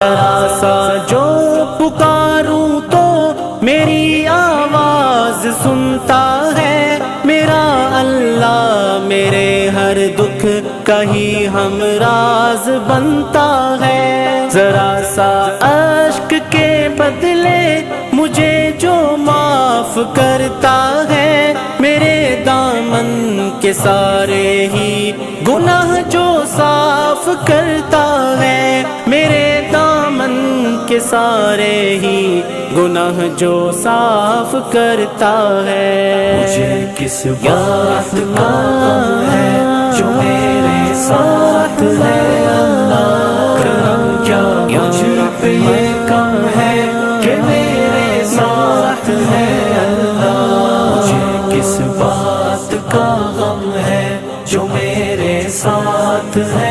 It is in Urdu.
ذرا سا جو پکاروں تو میری آواز سنتا ہے میرا اللہ، میرے ہر دکھ کا ہی ہمراز بنتا ہے۔ ذرا سا اشک کے بدلے مجھے جو معاف کرتا ہے، میرے دامن کے سارے ہی گناہ جو صاف کرتا ہے، میرے دامن کے سارے ہی گناہ جو صاف کرتا ہے۔ مجھے کس بات کا غم ہے جو میرے ساتھ ہے اللہ، کرم کیا مجھ پہ یہ کم ہے کہ میرے ساتھ ہے اللہ۔ مجھے کس بات کا غم ہے جو میرے ساتھ ہے